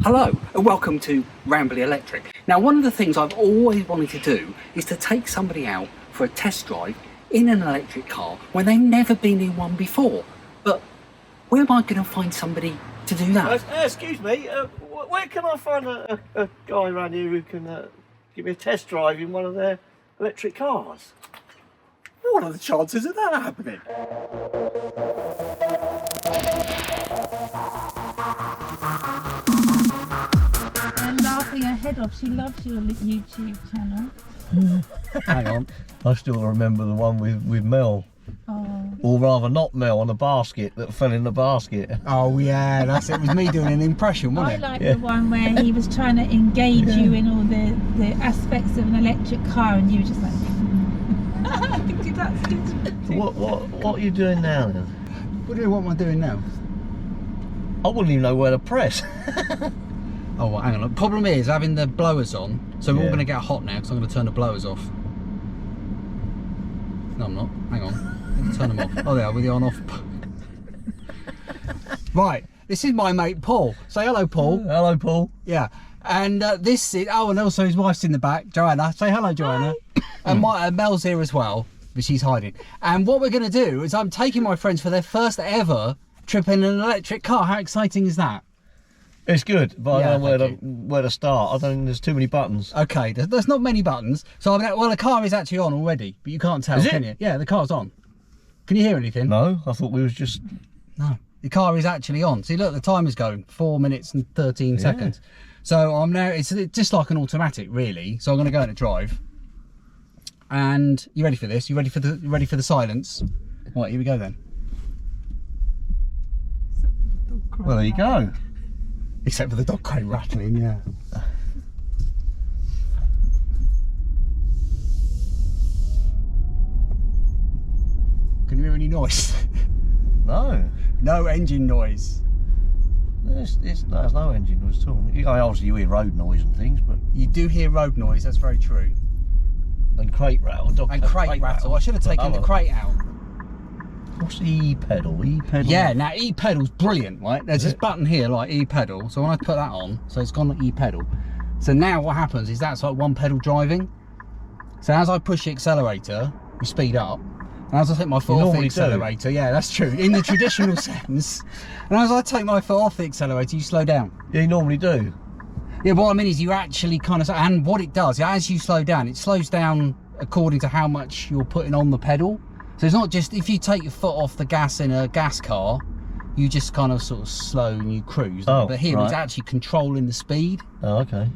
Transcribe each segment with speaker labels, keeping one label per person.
Speaker 1: Hello and welcome to Rambley Electric. Now, one of the things I've always wanted to do is to take somebody out for a test drive in an electric car when they've never been in one before. But where am I going to find somebody to do that?
Speaker 2: Excuse me, where can I find a guy around here who can give me a test drive in one of their electric cars?
Speaker 3: What are the chances of that happening?
Speaker 4: And laughing her head off, she loves your YouTube channel.
Speaker 1: Hang on.
Speaker 2: I still remember the one with Mel.
Speaker 4: Oh.
Speaker 2: Or rather not Mel, on a basket that fell in the basket.
Speaker 3: Oh yeah, that's it. Was me doing an impression,
Speaker 4: I
Speaker 3: wasn't it?
Speaker 4: like the one where he was trying to engage you in all the aspects of an electric car and you were just like, I think that's good.
Speaker 2: What are you doing now then?
Speaker 3: What am I doing now?
Speaker 2: I wouldn't even know where to press.
Speaker 3: Oh, well, hang on. The problem is having the blowers on, so we're all
Speaker 2: Yeah.
Speaker 3: going to get hot now because I'm going to turn the blowers off. No, I'm not. Hang on. Turn them off. Oh, they are with the on-off. Right. This is my mate Paul. Say hello, Paul.
Speaker 2: Hello, Paul.
Speaker 3: Yeah. And this is. Oh, and also his wife's in the back, Joanna. Say hello, Joanna. And Mel's here as well, but she's hiding. And what we're going to do is I'm taking my friends for their first ever trip in an electric car. How exciting is that?
Speaker 2: It's good, but
Speaker 3: Yeah,
Speaker 2: I don't know
Speaker 3: thank
Speaker 2: where to start. I don't think there's too many buttons.
Speaker 3: Okay, there's not many buttons. So, well, the car is actually on already, but you can't tell,
Speaker 2: Is it?
Speaker 3: can you? Yeah, the car's on. Can you hear anything?
Speaker 2: No, I thought we was just...
Speaker 3: No. The car is actually on. See, look, the timer's going. 4 minutes and 13 seconds. So I'm now, it's just like an automatic, really. So I'm going to go into drive. And you ready for this? You ready for the silence? Right, here we go then.
Speaker 2: Well, there you go.
Speaker 3: Except for the dog crate rattling, yeah. Can you hear any noise?
Speaker 2: No.
Speaker 3: No engine noise.
Speaker 2: There's no engine noise at all. Obviously you hear road noise and things, but...
Speaker 3: You do hear road noise, that's very true.
Speaker 2: And crate rattle.
Speaker 3: And crate rattle. I should have taken the crate out.
Speaker 2: What's the E-pedal? E-pedal?
Speaker 3: Yeah, now E-pedal's brilliant, right? There's this button here, like E-pedal. So when I put that on, so it's gone like E-pedal. So now what happens is that's like one pedal driving. So as I push the accelerator, we speed up. And as I take my foot off the accelerator, yeah, that's true, in the traditional sense. And as I take my foot off the accelerator, you slow down.
Speaker 2: Yeah, you normally do.
Speaker 3: Yeah, what I mean is you actually kind of, and what it does, as you slow down, it slows down according to how much you're putting on the pedal. So it's not just, if you take your foot off the gas in a gas car, you just kind of sort of slow and you cruise.
Speaker 2: Oh,
Speaker 3: but here
Speaker 2: right.
Speaker 3: it's actually controlling the speed.
Speaker 2: Oh, okay.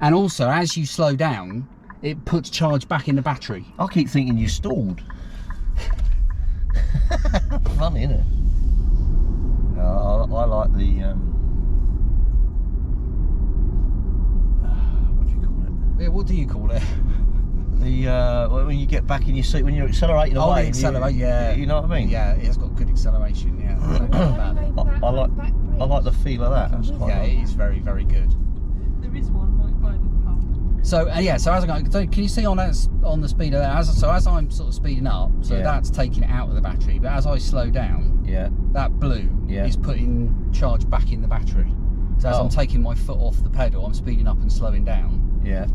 Speaker 3: And also, as you slow down, it puts charge back in the battery.
Speaker 2: I keep thinking you stalled. Funny, isn't it? I like the what do you call it?
Speaker 3: Yeah, what do you call it?
Speaker 2: The when you get back in your seat, when you're accelerating away.
Speaker 3: The accelerate, yeah.
Speaker 2: You know what I mean?
Speaker 3: Yeah, it has got good acceleration, yeah. No doubt about it.
Speaker 2: I like the feel of that. That's quite
Speaker 3: Yeah,
Speaker 2: nice.
Speaker 3: it is very, very good.
Speaker 4: There is one right by the pub.
Speaker 3: So yeah, so as I go, so can you see on the speeder there? As I'm sort of speeding up, so
Speaker 2: Yeah.
Speaker 3: that's taking it out of the battery. But as I slow down,
Speaker 2: Yeah.
Speaker 3: that blue
Speaker 2: Yeah.
Speaker 3: is putting charge back in the battery. So as
Speaker 2: Oh.
Speaker 3: I'm taking my foot off the pedal, I'm speeding up and slowing down.
Speaker 2: Yeah.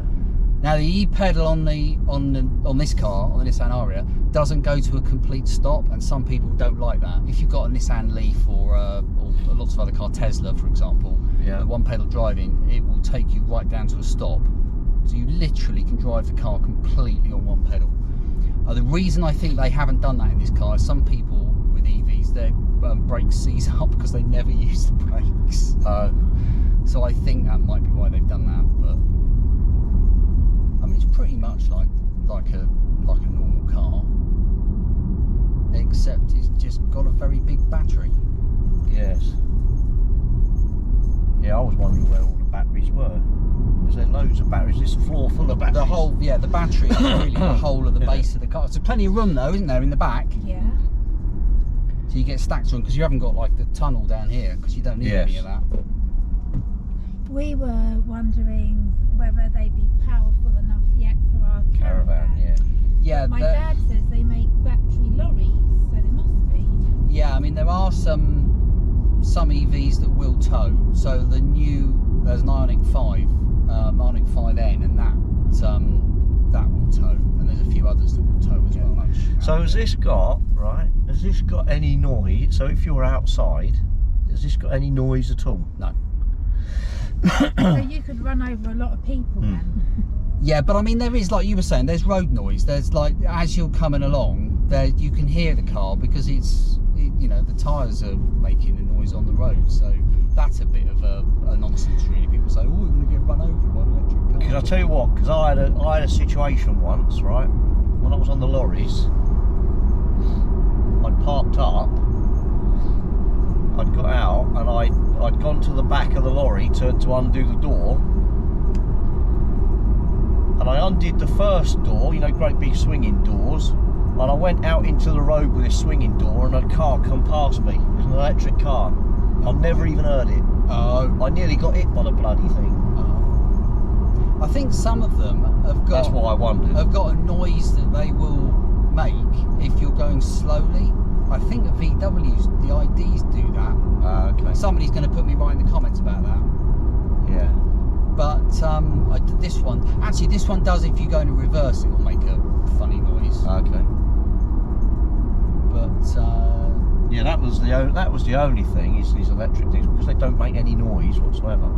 Speaker 3: Now the E-pedal on this car, on the Nissan Ariya, doesn't go to a complete stop, and some people don't like that. If you've got a Nissan Leaf or lots of other cars, Tesla for example,
Speaker 2: Yeah.
Speaker 3: the one pedal driving, it will take you right down to a stop. So you literally can drive the car completely on one pedal. The reason I think they haven't done that in this car is some people with EVs, their brakes seize up because they never use the brakes. So I think that might be why they've done that. But I mean, it's pretty much like a normal car, except it's just got a very big battery.
Speaker 2: Yes. Yeah, I was wondering where all the batteries were. Is there loads of batteries? This floor full of batteries.
Speaker 3: The whole, yeah, the battery is really the whole of the base of the car. There's plenty of room though, isn't there, in the back?
Speaker 4: Yeah.
Speaker 3: So you get stacked on because you haven't got like the tunnel down here because you don't need any of that.
Speaker 4: We were wondering whether they'd be powerful enough yet for our caravan.
Speaker 2: Yeah.
Speaker 3: Yeah,
Speaker 4: My dad says they make battery lorries, so they must be.
Speaker 3: Yeah, I mean there are some some EVs that will tow. So there's an Ioniq 5, Ioniq 5N, and that will tow, and there's a few others that will tow as well.
Speaker 2: So has this got any noise? So if you're outside, has this got any noise at all?
Speaker 3: No.
Speaker 4: So you could run over a lot of people then.
Speaker 3: Yeah, but I mean, there is, like you were saying, there's road noise. There's like, as you're coming along, there you can hear the car because the tyres are making a noise on the road. So that's a bit of a nonsense, really. People say, "Oh, we're going to get run over by an electric car."
Speaker 2: Because I tell you what, because I had a situation once, right, when I was on the lorries. I'd parked up. I'd got out and I'd gone to the back of the lorry to undo the door. And I undid the first door, great big swinging doors, and I went out into the road with this swinging door, and a car come past me. It was an electric car. I've never even heard it.
Speaker 3: Oh.
Speaker 2: I nearly got hit by the bloody thing.
Speaker 3: Oh. I think some of them have got.
Speaker 2: That's what I wondered.
Speaker 3: Have got a noise that they will make if you're going slowly. I think the VWs, the IDs do that.
Speaker 2: Okay.
Speaker 3: Somebody's going to put me right in the comments about that.
Speaker 2: Yeah.
Speaker 3: But this one does. If you go into reverse, it will make a funny noise.
Speaker 2: Okay.
Speaker 3: But
Speaker 2: yeah, that was the only thing is these electric things, because they don't make any noise whatsoever.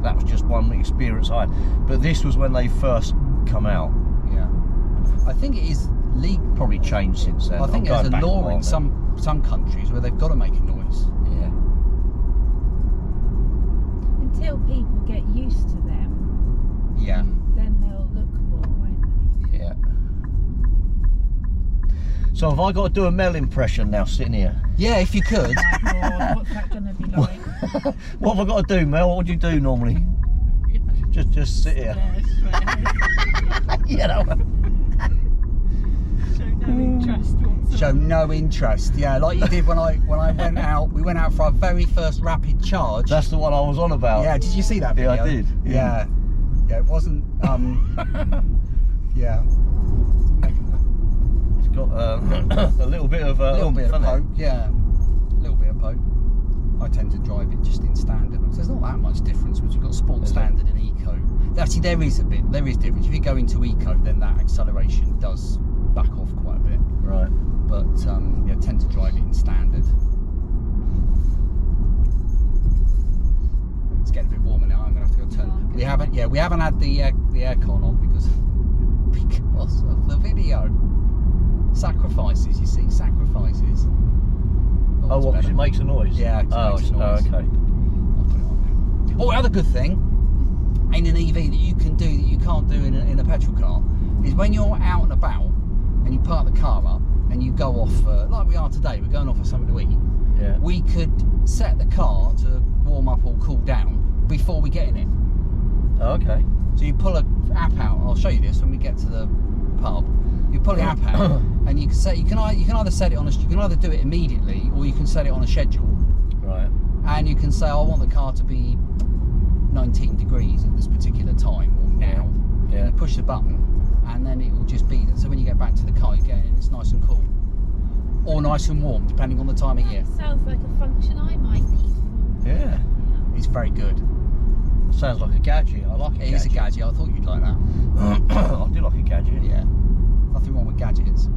Speaker 2: That was just one experience I had. But this was when they first come out.
Speaker 3: Yeah. I think it is legal.
Speaker 2: Probably changed since then.
Speaker 3: I think there's a law in some countries where they've got to make a noise.
Speaker 2: Yeah.
Speaker 4: Until people get used to them,
Speaker 3: Yeah.
Speaker 4: then they'll look more, won't they?
Speaker 2: Yeah. So have I got to do a Mel impression now, sitting here?
Speaker 3: Yeah, if you could.
Speaker 4: Oh God, what's that going to be like?
Speaker 2: What have I got to do, Mel? What do you do normally? Just sit here.
Speaker 4: Show no interest whatsoever.
Speaker 3: Show no interest. Yeah, like you did when I went out. We went out for our very first rapid charge.
Speaker 2: That's the one I was on about.
Speaker 3: Yeah, did you see that video?
Speaker 2: Yeah, I did.
Speaker 3: Yeah. Yeah, it wasn't. Yeah.
Speaker 2: It's got a little bit of
Speaker 3: poke. Yeah, a little bit of poke. I tend to drive it just in standard because there's not that much difference between you've got sport standard and eco. Actually, there is difference. If you go into eco, then that acceleration does back off quite a bit.
Speaker 2: Right.
Speaker 3: But yeah, I tend to drive it in standard. It's getting a bit warmer now. I'm gonna have to go turn. We haven't had the aircon on because of the video. Sacrifices, you see, sacrifices.
Speaker 2: Oh, what? Because it makes a noise.
Speaker 3: Yeah. Makes a noise.
Speaker 2: Oh, okay.
Speaker 3: I'll put it on now. Oh, another good thing in an EV that you can do that you can't do in a petrol car is when you're out and about and you park the car up and you go off like we are today. We're going off for something to eat.
Speaker 2: Yeah.
Speaker 3: We could set the car to warm up or cool down before we get in it.
Speaker 2: Oh, okay.
Speaker 3: So you pull an app out. I'll show you this when we get to the pub. You pull the app out, and you can either set it on you can either do it immediately, or you can set it on a schedule.
Speaker 2: Right.
Speaker 3: And you can say, I want the car to be 19 degrees at this particular time, or now.
Speaker 2: Yeah.
Speaker 3: And you push the button, and then it will just be that. So when you get back to the car, you get in, it's nice and cool, or nice and warm, depending on the time of year.
Speaker 4: Sounds like a function I might need.
Speaker 2: Yeah.
Speaker 3: It's very good.
Speaker 2: Sounds like a gadget. I like it.
Speaker 3: It is a gadget. I thought you'd like that.
Speaker 2: I do like a gadget.
Speaker 3: Yeah. Nothing wrong with gadgets.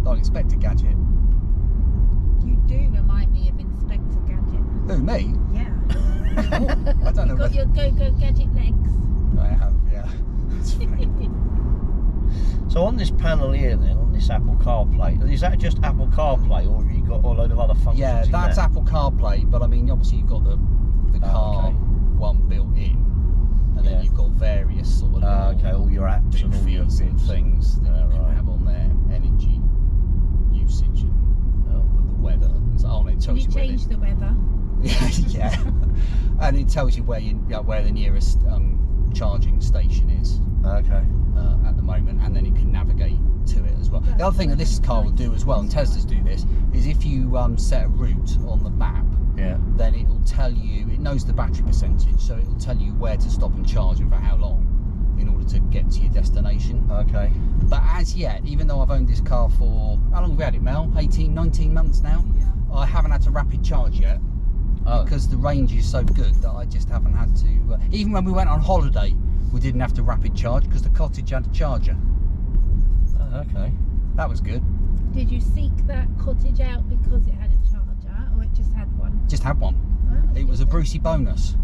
Speaker 3: Don't expect a gadget.
Speaker 4: You do remind me of Inspector Gadget.
Speaker 3: Who, me?
Speaker 4: Yeah.
Speaker 3: I don't know.
Speaker 4: You've got your go-go gadget legs.
Speaker 3: I have, yeah. That's funny.
Speaker 2: So on this panel here then, on this Apple CarPlay, is that just Apple CarPlay, or have you got a load of other functions?
Speaker 3: Yeah, that's Apple CarPlay, but I mean, obviously you've got the car one built in, and then you've got various sort of
Speaker 2: all your apps and all your
Speaker 3: and things that you can have on there, energy usage and the weather. And so on, it tells you
Speaker 4: change the weather.
Speaker 3: Yeah, and it tells you where the nearest charging station is.
Speaker 2: Okay.
Speaker 3: At the moment, and then it can navigate to it as well. The other thing that this car will do as well, and Teslas do this, is if you set a route on the map, then it will tell you, it knows the battery percentage, so it will tell you where to stop and charge and for how long in order to get to your destination.
Speaker 2: Okay.
Speaker 3: But as yet, even though I've owned this car for, how long have we had it, Mel? 18, 19 months now?
Speaker 4: Yeah.
Speaker 3: I haven't had to rapid charge yet.
Speaker 2: Oh.
Speaker 3: Because the range is so good that I just haven't had to. Even when we went on holiday, we didn't have to rapid charge because the cottage had a charger.
Speaker 2: Oh, okay.
Speaker 3: That was good.
Speaker 4: Did you seek that cottage out because it had a charger, or it just had one?
Speaker 3: Just had one.
Speaker 4: Oh,
Speaker 3: It was a Brucey bonus.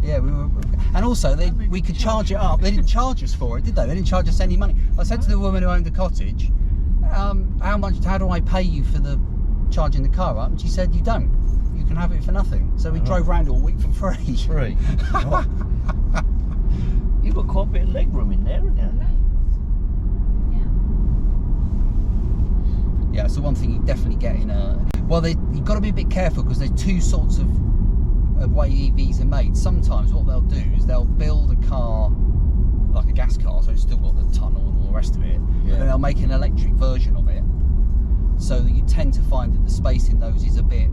Speaker 3: Yeah, we were, and also we could charge it up. They didn't charge us for it, did they? They didn't charge us any money. I said to the woman who owned the cottage, how do I pay you for the charging the car up? And she said, you don't. You can have it for nothing. So we drove around all week for free.
Speaker 2: Free. You've got quite a bit of leg room in there, haven't you?
Speaker 4: Yeah.
Speaker 3: Yeah, so one thing you definitely get in a. Well, you've got to be a bit careful because there's two sorts of way EVs are made. Sometimes what they'll do is they'll build a car like a gas car, so it's still got the tunnel and all the rest of it, but then they'll make an electric version of it. So that you tend to find that the space in those is a bit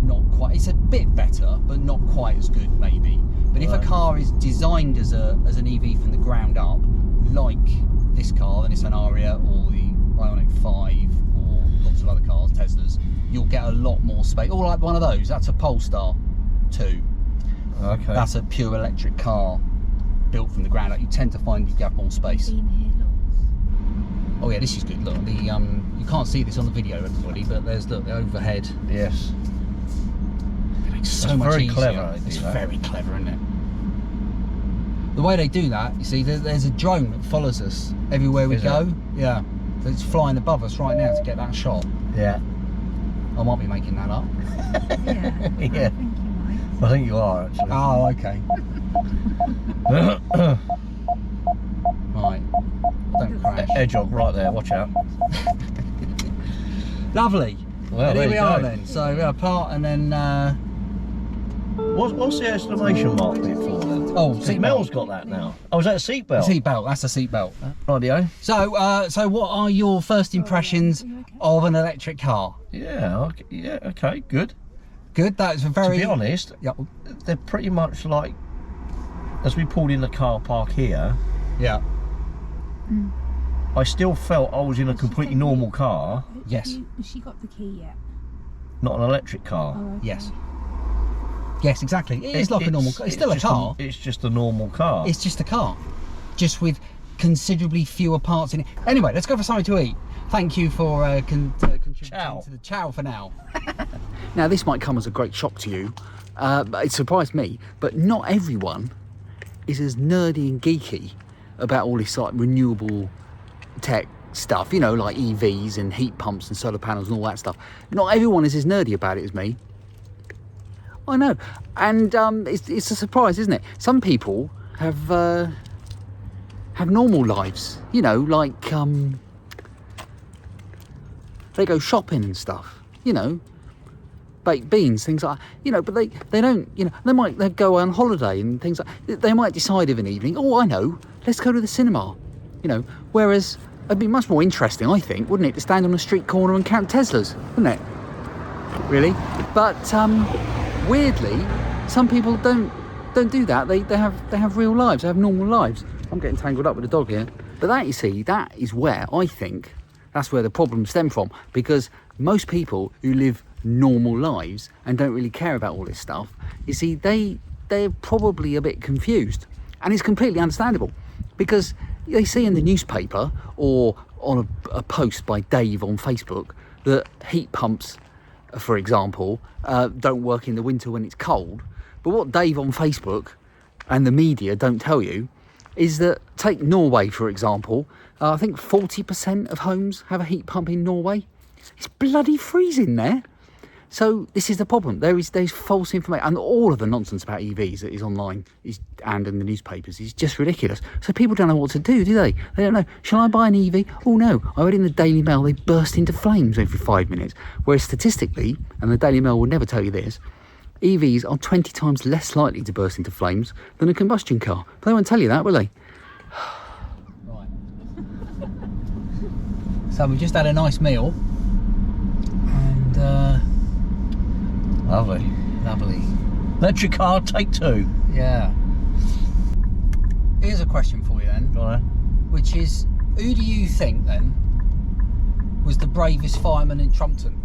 Speaker 3: not quite. It's a bit better, but not quite as good, maybe. But if a car is designed as an EV from the ground up, like this car, then it's an Ariya or the Ioniq 5 or lots of other cars, Teslas, you'll get a lot more space. Or like one of those, that's a Polestar 2.
Speaker 2: Okay.
Speaker 3: That's a pure electric car built from the ground up. You tend to find you have more space.
Speaker 4: Been here lots.
Speaker 3: Oh yeah, this is good. Look, you can't see this on the video, everybody, but there's the overhead.
Speaker 2: Yes.
Speaker 3: It makes so
Speaker 2: It's
Speaker 3: much
Speaker 2: very
Speaker 3: easier.
Speaker 2: clever, they do
Speaker 3: It's
Speaker 2: that.
Speaker 3: very clever, isn't it? The way they do that, you see, there's a drone that follows us everywhere we
Speaker 2: Is
Speaker 3: go.
Speaker 2: it?
Speaker 3: Yeah, so it's flying above us right now to get that shot.
Speaker 2: Yeah.
Speaker 3: I might be making that up.
Speaker 4: Yeah.
Speaker 2: Yeah.
Speaker 4: I think you might.
Speaker 2: I think you are actually.
Speaker 3: Oh, okay. Right. Don't crash.
Speaker 2: Hedgehog right there, watch out.
Speaker 3: Lovely.
Speaker 2: Well,
Speaker 3: and
Speaker 2: there
Speaker 3: here we
Speaker 2: you
Speaker 3: are
Speaker 2: go.
Speaker 3: then. So we're apart and then.
Speaker 2: What's the exclamation mark bit for then?
Speaker 3: Oh,
Speaker 2: Because
Speaker 3: seatbelt.
Speaker 2: Mel's got that now. Oh, is that a seatbelt?
Speaker 3: Seatbelt. That's a seatbelt.
Speaker 2: Radio.
Speaker 3: So what are your first impressions of an electric car?
Speaker 2: Yeah, okay, good.
Speaker 3: Good. That's a very.
Speaker 2: To be honest,
Speaker 3: Yeah.
Speaker 2: they're pretty much like, as we pulled in the car park here,
Speaker 3: Yeah.
Speaker 2: I still felt I was in a completely normal car,
Speaker 3: Yes.
Speaker 4: Has she got the key yet?
Speaker 2: not an electric car.
Speaker 4: Oh, okay.
Speaker 3: Yes. Yes, exactly. It is like a normal car. It's still a
Speaker 2: just
Speaker 3: car.
Speaker 2: It's just a normal car.
Speaker 3: It's just a car, just with considerably fewer parts in it. Anyway, let's go for something to eat. Thank you for contributing
Speaker 2: Ciao.
Speaker 3: to the chow for now. Now, this might come as a great shock to you, but it surprised me. But not everyone is as nerdy and geeky about all this like renewable tech stuff. You know, like EVs and heat pumps and solar panels and all that stuff. Not everyone is as nerdy about it as me. I know, and it's a surprise, isn't it? Some people have normal lives, you know, like they go shopping and stuff, you know, baked beans, things like that, you know. But they don't, you know, they go on holiday and things like. They might decide of an evening, oh, I know, let's go to the cinema, you know. Whereas it'd be much more interesting, I think, wouldn't it, to stand on a street corner and count Teslas, wouldn't it? Really, but weirdly, some people don't do that. They have real lives. They have normal lives. I'm getting tangled up with the dog here. But that, you see, that is where I think that's where the problems stem from, because most people who live normal lives and don't really care about all this stuff, you see, they're probably a bit confused, and it's completely understandable, because they see in the newspaper or on a post by Dave on Facebook that heat pumps, for example, don't work in the winter when it's cold. But what Dave on Facebook and the media don't tell you is that, take Norway for example, I think 40% of homes have a heat pump in Norway. It's bloody freezing there. So this is the problem. There's false information, and all of the nonsense about EVs that is online and in the newspapers is just ridiculous. So people don't know what to do they? They don't know. Shall I buy an EV? Oh no, I read in the Daily Mail they burst into flames every 5 minutes. Whereas statistically, and the Daily Mail will never tell you this, EVs are 20 times less likely to burst into flames than a combustion car. But they won't tell you that, will they? Right. So we've just had a nice meal, and
Speaker 2: Lovely.
Speaker 3: lovely.
Speaker 2: Electric car, take two.
Speaker 3: Yeah. Here's a question for you then,
Speaker 2: Go on,
Speaker 3: which is, who do you think then was the bravest fireman in Trumpton?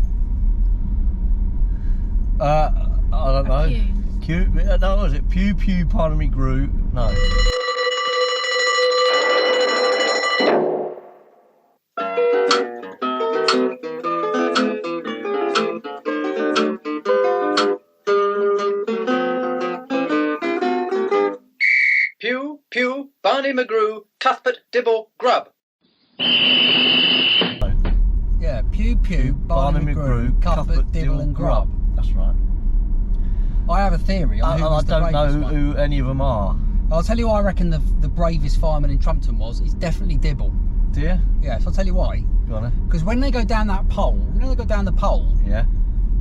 Speaker 2: I don't know.
Speaker 4: Pew.
Speaker 2: No, was it Pew Pew? Pardon me, Gru. No.
Speaker 5: Pew, Pew, Barney McGrew, Cuthbert, Dibble, Grub.
Speaker 3: Yeah, Pew Pew, Barney McGrew, Cuthbert, Dibble and Grub.
Speaker 2: That's right.
Speaker 3: I have a theory on who was the
Speaker 2: I don't
Speaker 3: bravest
Speaker 2: know
Speaker 3: one.
Speaker 2: who any of them are.
Speaker 3: I'll tell you who I reckon the bravest fireman in Trumpton was. It's definitely Dibble.
Speaker 2: Do you?
Speaker 3: Yeah, so I'll tell you why.
Speaker 2: Go on then.
Speaker 3: Because when they go down that pole, you know they go down the pole,
Speaker 2: Yeah.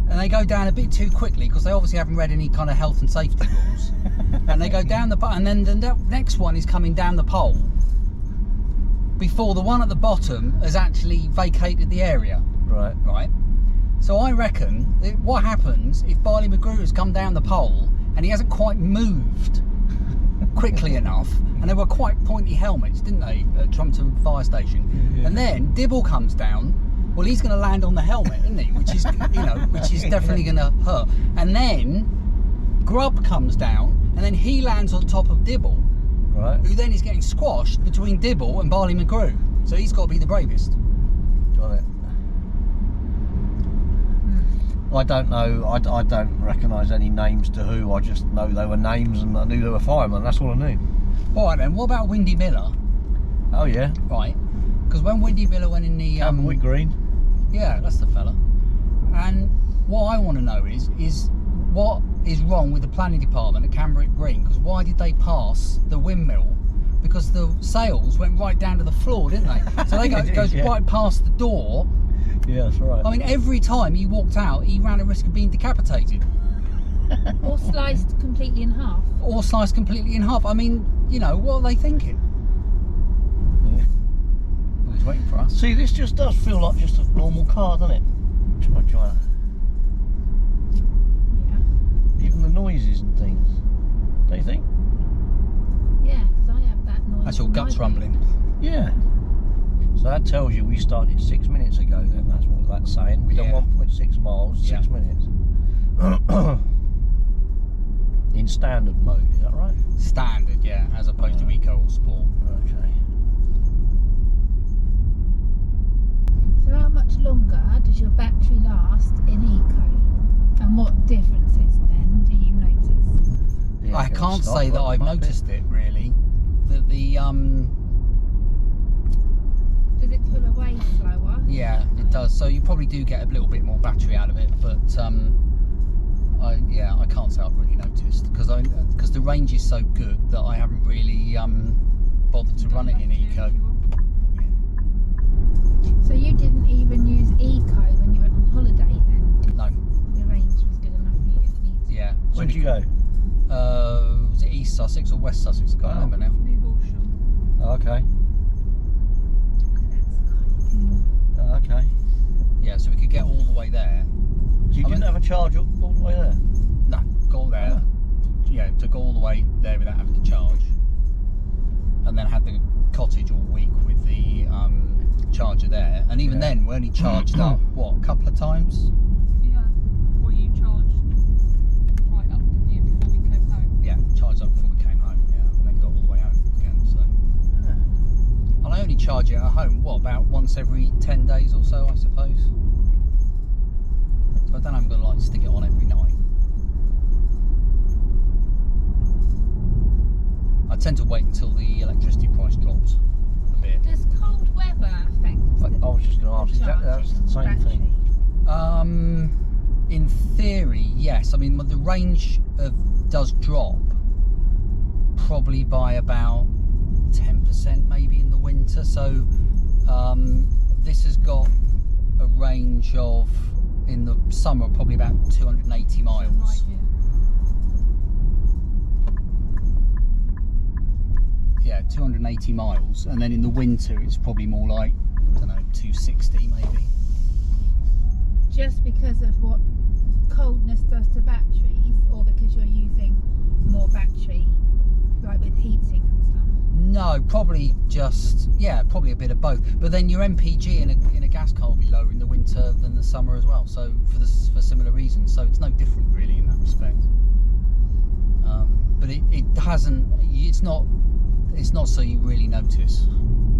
Speaker 3: and they go down a bit too quickly because they obviously haven't read any kind of health and safety rules. And they go down the pole, and then the next one is coming down the pole before the one at the bottom has actually vacated the area.
Speaker 2: Right.
Speaker 3: Right? So I reckon what happens if Barney McGrew has come down the pole and he hasn't quite moved quickly enough, and they were quite pointy helmets, didn't they, at Trumpton fire station?
Speaker 2: Yeah.
Speaker 3: And then Dibble comes down. Well, he's going to land on the helmet, isn't he? Which is, which is definitely going to hurt. And then Grub comes down, and then he lands on top of Dibble,
Speaker 2: Right.
Speaker 3: who then is getting squashed between Dibble and Barney McGrew. So he's got to be the bravest.
Speaker 2: Got it. I don't know. I don't recognise any names to who. I just know they were names, and I knew they were firemen. That's all I knew.
Speaker 3: All right then. What about Windy Miller?
Speaker 2: Oh yeah.
Speaker 3: Right. Because when Windy Miller went in the
Speaker 2: Camberwick Green.
Speaker 3: yeah, that's the fella. And what I want to know is what is wrong with the planning department at Camberwick Green? Because why did they pass the windmill? Because the sails went right down to the floor, didn't they? So they goes
Speaker 2: Yeah.
Speaker 3: right past the door.
Speaker 2: Yeah, that's right.
Speaker 3: I mean, every time he walked out, he ran a risk of being decapitated
Speaker 4: Or sliced completely in half.
Speaker 3: or sliced completely in half. I mean, what are they thinking?
Speaker 2: Yeah.
Speaker 3: Oh, he's waiting for us.
Speaker 2: See, this just does feel like just a normal car, doesn't it? Joanna?
Speaker 4: Yeah.
Speaker 2: Even the noises and things. Don't you think?
Speaker 4: Yeah, because I have that noise.
Speaker 3: That's your
Speaker 4: in my
Speaker 3: guts
Speaker 4: brain.
Speaker 3: rumbling.
Speaker 2: Yeah. So that tells you we started 6 minutes ago then, that's what that's saying. We done
Speaker 3: Yeah.
Speaker 2: 1.6 miles, 6
Speaker 3: Yeah.
Speaker 2: minutes. In standard mode, is that right?
Speaker 3: Standard, yeah, as opposed to eco or sport.
Speaker 2: Okay.
Speaker 4: So how much longer does your battery last in eco? And what differences then do you notice?
Speaker 2: Yeah,
Speaker 3: I
Speaker 2: it's gonna
Speaker 3: can't
Speaker 2: stop,
Speaker 3: say that
Speaker 2: but
Speaker 3: I've
Speaker 2: might be.
Speaker 3: noticed it really. That the
Speaker 4: Does it pull away slower?
Speaker 3: yeah, it does. So you probably do get a little bit more battery out of it, but I can't say I've really noticed because the range is so good that I haven't really bothered to run it in eco.
Speaker 4: So you didn't even use eco when you went on holiday then?
Speaker 3: No,
Speaker 4: The range was good enough for you didn't need to.
Speaker 3: yeah.
Speaker 2: Where'd you go?
Speaker 3: Was it East Sussex or West Sussex? I can't remember now.
Speaker 2: Oh, okay.
Speaker 4: That's
Speaker 2: Oh, okay.
Speaker 3: Yeah, so we could get all the way there.
Speaker 2: So you didn't have a charge all the way there?
Speaker 3: No, go there. Yeah, to go all the way there without having to charge, and then had the cottage all week with the charger there. And even then, we only charged up what, a couple of times.
Speaker 6: Yeah, or you charged right up, didn't you, before we came home?
Speaker 3: Yeah, charged up before we came home. Yeah, and then got all the way home again. So, and I only charge it at home. What, about once every 10 days or so, I suppose. So I don't have to like stick it on every night. I tend to wait until the electricity price drops a bit.
Speaker 4: Does cold weather affect
Speaker 2: I was just going to ask exactly that's the same thing.
Speaker 3: In theory, yes. I mean, the range does drop probably by about 10% maybe in the winter. So this has got a range of, in the summer, probably about 280 miles.
Speaker 6: Right, yeah.
Speaker 3: Yeah, 280 miles, and then in the winter it's probably more like, I don't know, 260 maybe.
Speaker 4: just because of what coldness does regards to batteries, or because you're using more battery, like with heating and stuff?
Speaker 3: No, probably just, yeah, probably a bit of both. But then your MPG in a gas car will be lower in the winter than the summer as well. So for similar reasons. So it's no different really in that respect. But it hasn't. It's not so you really notice.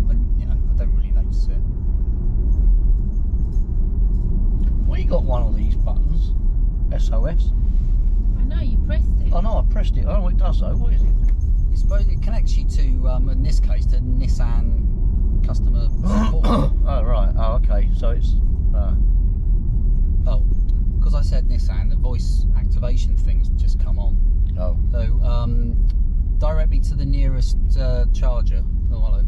Speaker 3: I don't really notice it.
Speaker 2: Well, you got one of these buttons, SOS.
Speaker 4: I know, you pressed it.
Speaker 2: I know, I pressed it. Oh, it does though. What is it?
Speaker 3: It's supposed it connects you to, in this case, to Nissan customer support.
Speaker 2: Oh right. Oh okay. So it's.
Speaker 3: Oh, because I said Nissan, the voice activation thing's just come on.
Speaker 2: Oh.
Speaker 3: So direct me to the nearest charger. Oh, hello.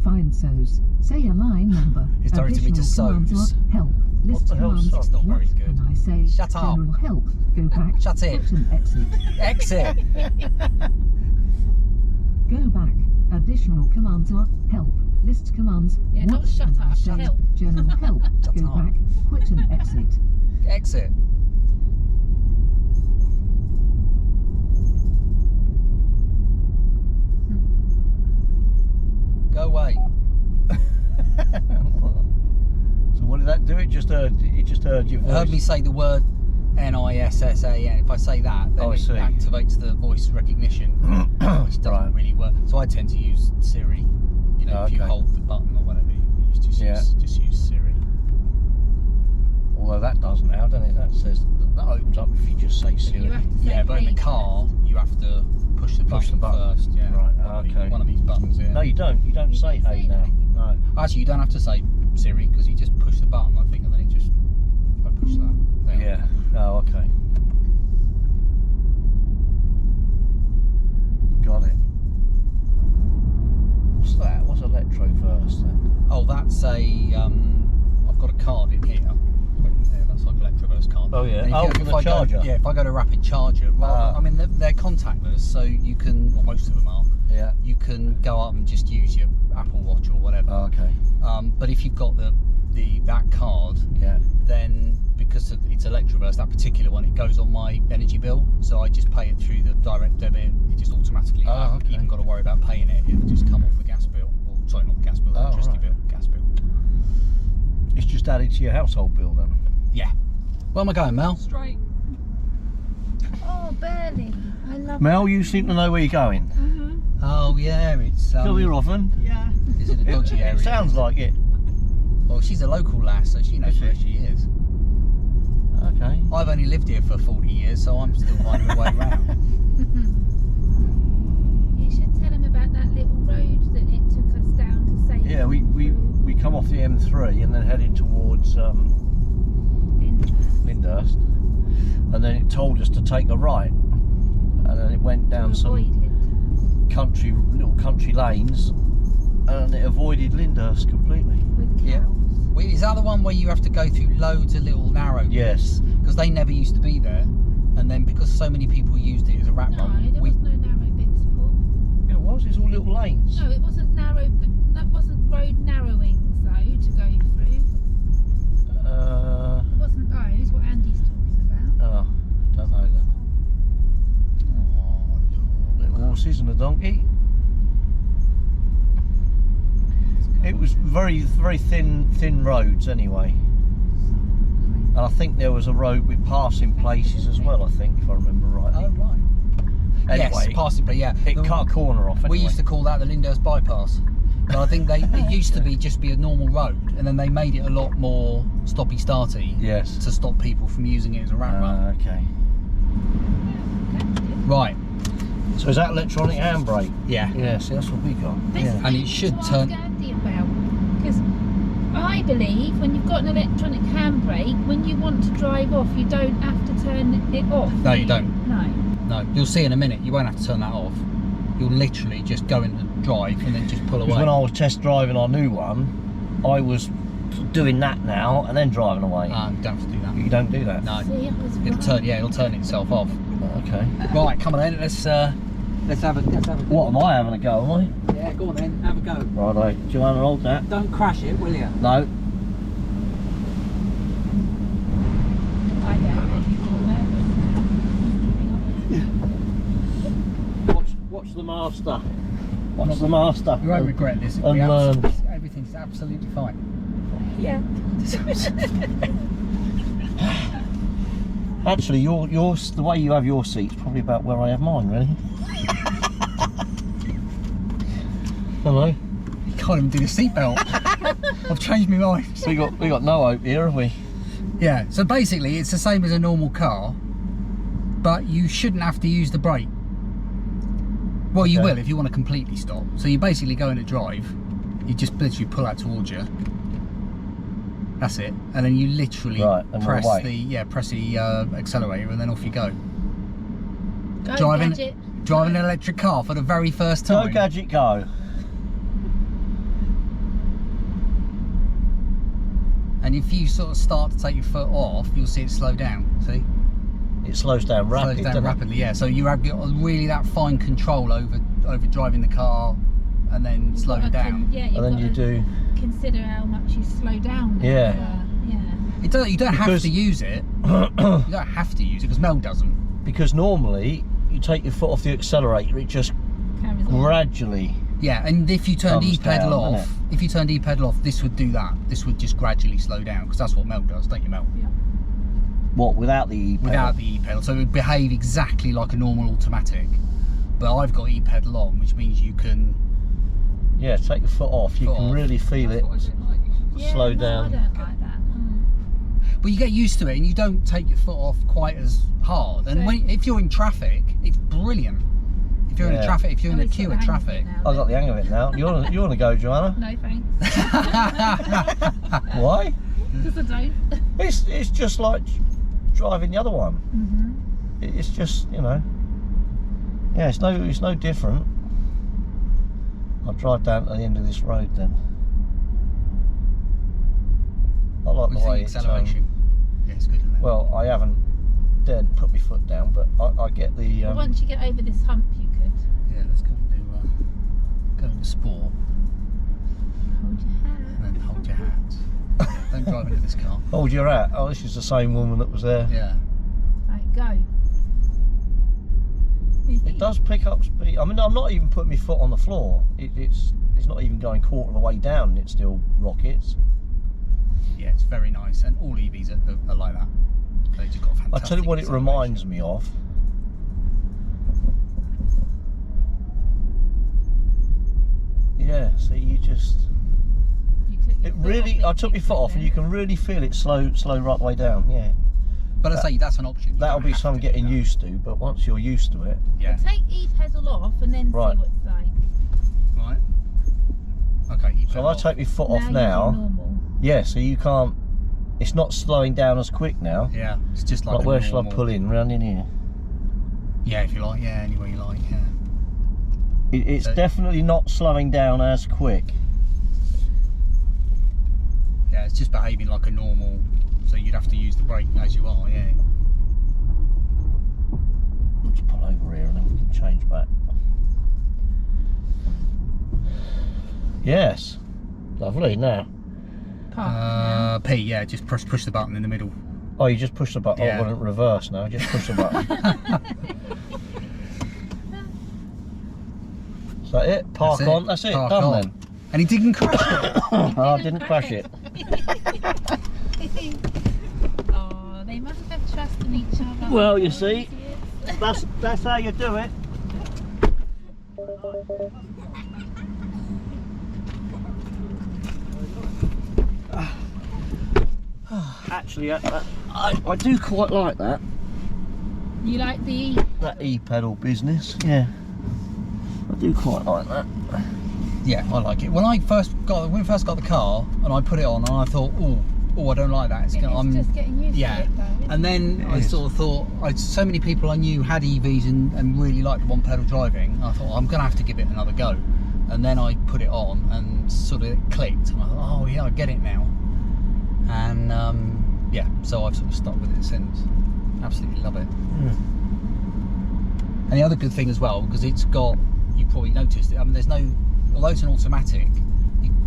Speaker 7: Find So's. Say a line number.
Speaker 3: It's directed me to
Speaker 7: Additional commands
Speaker 3: So's.
Speaker 7: are help. List
Speaker 2: the hell's
Speaker 7: commands.
Speaker 2: So's?
Speaker 3: It's not very
Speaker 7: What
Speaker 3: good.
Speaker 7: can I say?
Speaker 3: Shut up.
Speaker 7: General help. Go back.
Speaker 3: Shut it.
Speaker 7: Quit and exit.
Speaker 3: Exit.
Speaker 7: Go back. Additional commands are help. List commands.
Speaker 4: Yeah, not
Speaker 7: What
Speaker 4: shut
Speaker 7: can I
Speaker 4: up,
Speaker 7: say?
Speaker 4: help.
Speaker 7: General help.
Speaker 3: Shut
Speaker 7: Go
Speaker 3: up.
Speaker 7: back. Quit and exit.
Speaker 3: Exit. Go away.
Speaker 2: So what did that do? It just heard your voice.
Speaker 3: Heard me say the word NISSAN. If I say that, then
Speaker 2: Oh, I
Speaker 3: it
Speaker 2: see.
Speaker 3: activates the voice recognition, which doesn't
Speaker 2: Right.
Speaker 3: really work. So I tend to use Siri. You know, if you
Speaker 2: Okay.
Speaker 3: hold the button or whatever, you just use Siri.
Speaker 2: Although that does now, doesn't it? That says that opens up if you just say Siri.
Speaker 4: You have to say
Speaker 3: Yeah, but in the
Speaker 4: hey
Speaker 3: car, you have to push the
Speaker 2: Push the
Speaker 3: button
Speaker 2: button.
Speaker 3: first. Yeah.
Speaker 2: Right,
Speaker 3: One of
Speaker 2: okay.
Speaker 3: these buttons. Yeah.
Speaker 2: No, you don't. You don't
Speaker 4: You
Speaker 2: say
Speaker 4: don't
Speaker 2: hey
Speaker 4: say
Speaker 2: now.
Speaker 4: that anymore.
Speaker 2: No.
Speaker 3: Actually, you don't have to say Siri because you just push the button, I think, and then it just. If I push that. There.
Speaker 2: Yeah. Oh, okay. Got it. What's that? What's Electroverse then?
Speaker 3: Oh, that's a. I've got a card in here. Yeah, that's like Electroverse card.
Speaker 2: Oh, yeah.
Speaker 3: And if
Speaker 2: Oh,
Speaker 3: you-
Speaker 2: for
Speaker 3: if
Speaker 2: the
Speaker 3: I
Speaker 2: charger.
Speaker 3: Go, yeah, if I go to rapid charger, I mean they're contactless, so you can, or most of them are.
Speaker 2: Yeah.
Speaker 3: You can go up and just use your Apple Watch or whatever.
Speaker 2: Oh, okay.
Speaker 3: But if you've got that card,
Speaker 2: Yeah.
Speaker 3: then because it's Electroverse, that particular one, it goes on my energy bill, so I just pay it through the direct debit. It just automatically. I haven't
Speaker 2: okay.
Speaker 3: even got to worry about paying it. It'll just come off the gas bill. Or sorry, not gas bill, electricity
Speaker 2: right.
Speaker 3: bill, gas bill.
Speaker 2: It's just added to your household bill then.
Speaker 3: Yeah. Where am I going, Mel?
Speaker 6: Straight.
Speaker 4: Oh, Burley. I love
Speaker 2: Mel, you seem to know where you're going.
Speaker 3: Oh yeah, it's.
Speaker 2: Go here often.
Speaker 6: Yeah.
Speaker 3: Is it a dodgy area?
Speaker 2: It sounds like it.
Speaker 3: Well, she's a local lass, so she knows
Speaker 2: Is
Speaker 3: where
Speaker 2: she?
Speaker 3: she is.
Speaker 2: Okay.
Speaker 3: I've only lived here for 40 years, so I'm still finding my way around.
Speaker 4: You should tell him about that little road that it took us down to save.
Speaker 2: Yeah, we come off the M3 and then headed towards Lyndhurst, and then it told us to take a right, and then it went down some little country lanes, and it avoided Lyndhurst completely.
Speaker 4: with cows.
Speaker 3: Yeah. Is that the one where you have to go through loads of little narrow bits?
Speaker 2: Yes.
Speaker 3: Because they never used to be there, and then because so many people used it as a rat
Speaker 4: No,
Speaker 3: run,
Speaker 4: there was no narrow bits, Paul.
Speaker 2: Yeah, it was. It's all little lanes.
Speaker 4: No, it wasn't narrow, but that wasn't road narrowings though to go through. It wasn't those. What Andy's talking about.
Speaker 2: Oh, don't know then.
Speaker 3: Oh,
Speaker 2: Little horses and a donkey. It was very, very thin roads anyway. And I think there was a road with passing places as well, I think, if I remember rightly.
Speaker 3: Oh right.
Speaker 2: Anyway,
Speaker 3: Yes, possibly, yeah.
Speaker 2: it cut a corner off
Speaker 3: We
Speaker 2: anyway.
Speaker 3: used to call that the Lyndhurst Bypass. But I think it used to be just be a normal road, and then they made it a lot more stoppy-starty
Speaker 2: Yes.
Speaker 3: to stop people from using it as a rat run.
Speaker 2: Okay.
Speaker 3: Right.
Speaker 2: So is that electronic handbrake?
Speaker 3: Yeah.
Speaker 2: Yeah, see, that's what we got.
Speaker 4: This
Speaker 2: Yeah.
Speaker 3: And it should
Speaker 4: is what
Speaker 3: turn-
Speaker 4: I asked Andy about, because I believe when you've got an electronic handbrake, when you want to drive off, you don't have to turn it off.
Speaker 3: No, you don't.
Speaker 4: No.
Speaker 3: No, you'll see in a minute. You won't have to turn that off. You'll literally just go into drive and then just pull
Speaker 2: Because
Speaker 3: away.
Speaker 2: when I was test driving our new one, I was doing that now and then driving away.
Speaker 3: You don't have to do that.
Speaker 2: You don't do that?
Speaker 3: No.
Speaker 4: See, I was
Speaker 3: It'll
Speaker 4: right.
Speaker 3: turn. Yeah, it'll turn itself off.
Speaker 2: Okay.
Speaker 3: Right, come on then. Let's have a.
Speaker 2: What am I having a go, am I?
Speaker 3: Yeah, go on then. Have a go.
Speaker 2: Righto. Joanna, hold that.
Speaker 3: Don't crash it, will you?
Speaker 2: No. Watch the master. Watch the master.
Speaker 3: You won't regret this.
Speaker 2: And learn.
Speaker 3: Everything's absolutely fine.
Speaker 4: Yeah.
Speaker 2: Actually, the way you have your seat's probably about where I have mine, really. Hello.
Speaker 3: You can't even do the seatbelt. I've changed my mind.
Speaker 2: We got no hope here, have we?
Speaker 3: Yeah, so basically it's the same as a normal car, but you shouldn't have to use the brake. Well, you will if you want to completely stop. So you basically go into drive, you just literally pull out towards you. That's it, and then you literally press the accelerator, and then off you go. Driving an electric car for the very first time.
Speaker 2: Go Gadget, go.
Speaker 3: And if you sort of start to take your foot off, you'll see it slow down. See?
Speaker 2: It slows down rapidly.
Speaker 3: Slows down rapidly, yeah. So you have really that fine control over driving the car, and then slow it down.
Speaker 2: And then you do
Speaker 4: consider how much you slow down.
Speaker 2: Yeah.
Speaker 3: You don't have to use it. You don't have to use it because Mel doesn't.
Speaker 2: Because normally you take your foot off the accelerator, it just gradually.
Speaker 3: Yeah, and if you turned
Speaker 2: e-pedal
Speaker 3: e-pedal off, this would do that. This would just gradually slow down because that's what Mel does, don't you, Mel?
Speaker 4: Yeah.
Speaker 2: What, without the e-pedal?
Speaker 3: Without the e-pedal, so it would behave exactly like a normal automatic. But I've got e-pedal on, which means you can.
Speaker 2: Yeah, take your foot off. You can really feel it slow down.
Speaker 4: I don't like that.
Speaker 3: But you get used to it, and you don't take your foot off quite as hard. And if you're in traffic, it's brilliant. If you're in a traffic, if you're in a queue of traffic.
Speaker 2: I've got the hang of it now. You want to go, Joanna?
Speaker 4: No thanks.
Speaker 2: Why?
Speaker 4: Because I don't.
Speaker 2: It's just like driving the other one. It's just, you know. Yeah, it's no different. I'll drive down to the end of this road then. I like the way it's
Speaker 3: acceleration. Yeah, it's good, isn't it?
Speaker 2: Well, I haven't dared put my foot down, but I get the.
Speaker 4: Well, once you get over this hump, you could.
Speaker 3: Yeah, let's go into sport.
Speaker 4: Hold your hat.
Speaker 3: And then hold your hat. Don't drive into this car.
Speaker 2: Hold your hat. Oh, this is the same woman that was there.
Speaker 3: Yeah.
Speaker 4: Right, go.
Speaker 2: It does pick up speed. I mean, I'm not even putting my foot on the floor. It's not even going quarter of the way down, and it still rockets.
Speaker 3: Yeah, it's very nice, and all EVs are like that. They just got fantastic.
Speaker 2: I tell you what, it reminds me of. Yeah, see, you just. I took my foot off, and you can really feel it slow right the way down. Yeah.
Speaker 3: But I say that's an option.
Speaker 2: That'll be some getting used to, but once you're used to it.
Speaker 3: Yeah.
Speaker 4: Well, take e-pedal off and then see what it's like.
Speaker 3: Right. Okay.
Speaker 2: So I take my foot off now. Yeah, so you can't. It's not slowing down as quick now.
Speaker 3: Yeah. It's just like.
Speaker 2: Where shall I pull in? Round in here.
Speaker 3: Yeah, if you like. Yeah, anywhere you like. Yeah.
Speaker 2: It's definitely not slowing down as quick.
Speaker 3: Yeah, it's just behaving like a normal. So you'd have to use the brake as you are, yeah.
Speaker 2: Let's pull over here and then we can change back. Yes, lovely. Now,
Speaker 3: P, yeah, just push the button in the middle.
Speaker 2: Oh, you just push the button.
Speaker 3: Yeah.
Speaker 2: Oh, well, reverse now. Just push the button. Is that it? Park on. That's it.
Speaker 3: Park
Speaker 2: Done
Speaker 3: on.
Speaker 2: then.
Speaker 3: And he didn't crash it.
Speaker 2: Oh, I didn't crash it.
Speaker 4: Oh, they must have trust in each other.
Speaker 2: Well, you see, that's how you do it. Actually, I do quite like that.
Speaker 4: You like
Speaker 2: that e-pedal business? Yeah, I do quite like that.
Speaker 3: Yeah, I like it. When we first got the car and I put it on, and I thought, oh, I don't like that. I'm
Speaker 4: just getting used to it, though.
Speaker 3: And then I sort of thought, so many people I knew had EVs and really liked one pedal driving. I thought, I'm going to have to give it another go. And then I put it on and sort of it clicked, and I thought, oh yeah, I get it now. And yeah, so I've sort of stuck with it since. Absolutely love it. And the other good thing as well, because it's got, you probably noticed it, I mean, there's no, although it's an automatic,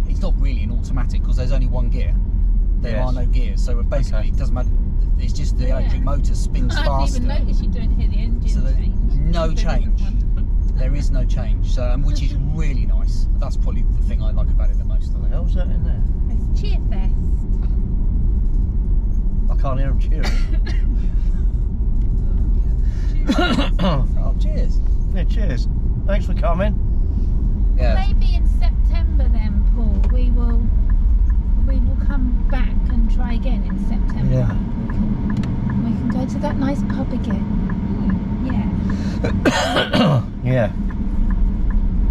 Speaker 3: it's not really an automatic because there's only one gear. There are no gears, so basically it doesn't matter. It's just the electric motor spins faster.
Speaker 4: I didn't even notice you don't hear the engine
Speaker 3: so
Speaker 4: change.
Speaker 3: No change. There is no change, so which is really nice. That's probably the thing I like about it the most.
Speaker 2: What the hell's that in there?
Speaker 4: It's Cheerfest.
Speaker 2: I can't hear them cheering.
Speaker 3: Oh, cheers.
Speaker 2: Yeah, cheers. Thanks for coming.
Speaker 3: Yeah.
Speaker 4: Maybe in September then, Paul, we will come back and try again in September.
Speaker 2: Yeah.
Speaker 4: We can go to that nice pub again. Yeah.
Speaker 2: Yeah.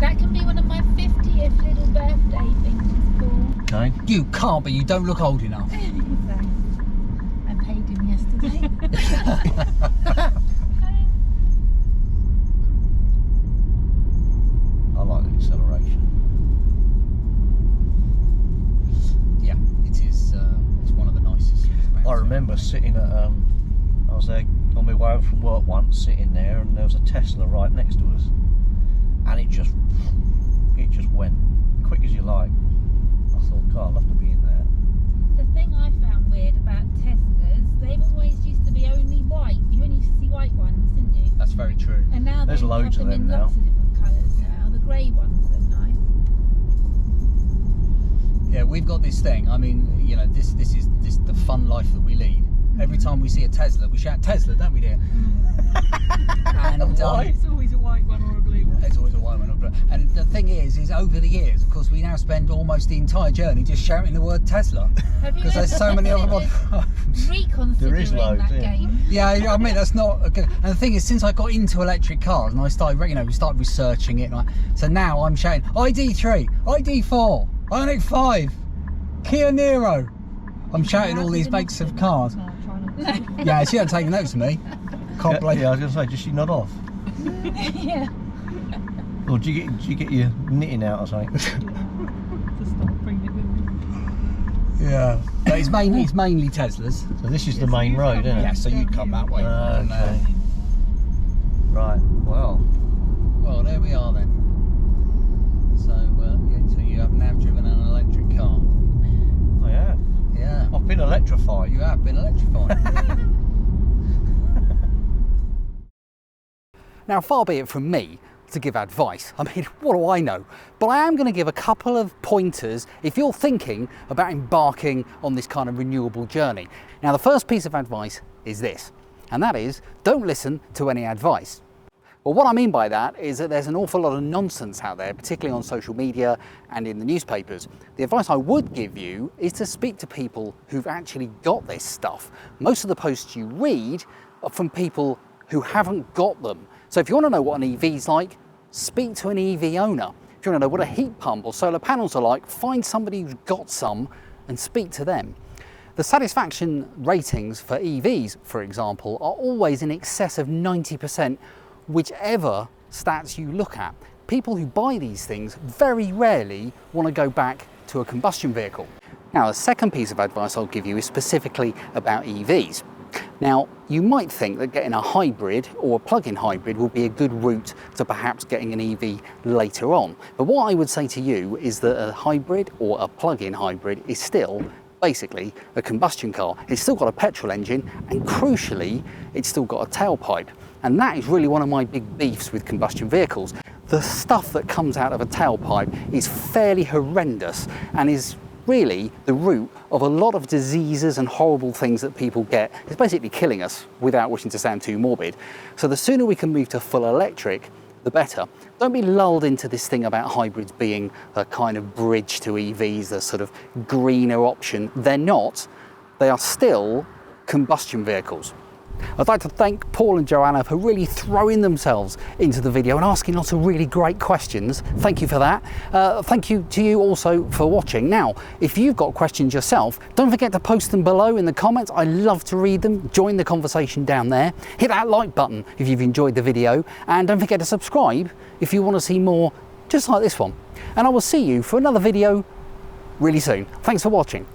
Speaker 4: That can be one of my 50th little birthday things, Paul.
Speaker 2: Okay.
Speaker 3: You can't, but you don't look old enough.
Speaker 4: I paid him yesterday.
Speaker 2: I like the acceleration.
Speaker 3: Yeah, it is. It's one of the nicest things about
Speaker 2: I
Speaker 3: it.
Speaker 2: remember sitting at I was there on my way home from work once, sitting there, and there was a Tesla right next to us, and it just went quick as you like. I thought, God, I'd love to be in there.
Speaker 4: The thing I found weird about Teslas, they've always used to be only white. You only used to see white ones, didn't you?
Speaker 3: That's very true.
Speaker 4: And now
Speaker 2: There's
Speaker 4: they
Speaker 2: loads
Speaker 4: have
Speaker 2: of
Speaker 4: them in
Speaker 2: them
Speaker 4: lots
Speaker 2: now.
Speaker 4: of different colours now. The grey ones are nice.
Speaker 3: Yeah, we've got this thing. I mean, you know, this is the fun life that we lead. Every time we see a Tesla, we shout Tesla, don't we, dear? And
Speaker 2: Why?
Speaker 6: It's always a white one or a blue one.
Speaker 3: it's always a white one. And the thing is over the years, of course, we now spend almost the entire journey just shouting the word Tesla
Speaker 4: Have you
Speaker 3: because there's so many other ones.
Speaker 4: reconsidering
Speaker 2: loads,
Speaker 4: that
Speaker 2: yeah.
Speaker 4: game?
Speaker 3: Yeah, I mean that's not a good. And the thing is, since I got into electric cars and I started, we started researching it. So now I'm shouting ID3, ID4, Ioniq 5, Kia Niro. I'm shouting all these makes of cars.
Speaker 6: No, try not to.
Speaker 3: Yeah, she hasn't taken notes of me. Can't blame
Speaker 2: Yeah, I was going to say, does she nod off?
Speaker 4: Yeah.
Speaker 2: Or do you get your knitting out or something?
Speaker 6: To stop bringing it with me.
Speaker 3: Yeah, but it's mainly Teslas.
Speaker 2: So this is the main road, isn't it?
Speaker 3: Yeah, so you'd come that way. and,
Speaker 2: Okay. Right, well.
Speaker 3: well, there we are then. So, so you have now driven an electric car.
Speaker 2: I have.
Speaker 3: Yeah,
Speaker 2: I've been electrified.
Speaker 3: you have been electrified. Now, far be it from me to give advice. I mean, what do I know? But I am going to give a couple of pointers if you're thinking about embarking on this kind of renewable journey. Now, the first piece of advice is this, and that is don't listen to any advice. Well, what I mean by that is that there's an awful lot of nonsense out there, particularly on social media and in the newspapers. The advice I would give you is to speak to people who've actually got this stuff. Most of the posts you read are from people who haven't got them. So if you want to know what an EV's like, speak to an EV owner. If you want to know what a heat pump or solar panels are like, find somebody who's got some and speak to them. The satisfaction ratings for EVs, for example, are always in excess of 90%, whichever stats you look at. People who buy these things very rarely want to go back to a combustion vehicle. Now, the second piece of advice I'll give you is specifically about EVs. Now, you might think that getting a hybrid or a plug-in hybrid will be a good route to perhaps getting an EV later on. But what I would say to you is that a hybrid or a plug-in hybrid is still basically a combustion car. It's still got a petrol engine, and crucially, it's still got a tailpipe. And that is really one of my big beefs with combustion vehicles. The stuff that comes out of a tailpipe is fairly horrendous and is really the root of a lot of diseases and horrible things that people get. It's basically killing us without wishing to sound too morbid. So the sooner we can move to full electric, the better. Don't be lulled into this thing about hybrids being a kind of bridge to EVs, a sort of greener option. They're not. They are still combustion vehicles. I'd like to thank Paul and Joanna for really throwing themselves into the video and asking lots of really great questions. Thank you for that. Thank you to you also for watching. Now, if you've got questions yourself, don't forget to post them below in the comments. I love to read them. Join the conversation down there. Hit that like button if you've enjoyed the video, and don't forget to subscribe if you want to see more just like this one. And I will see you for another video really soon. Thanks for watching.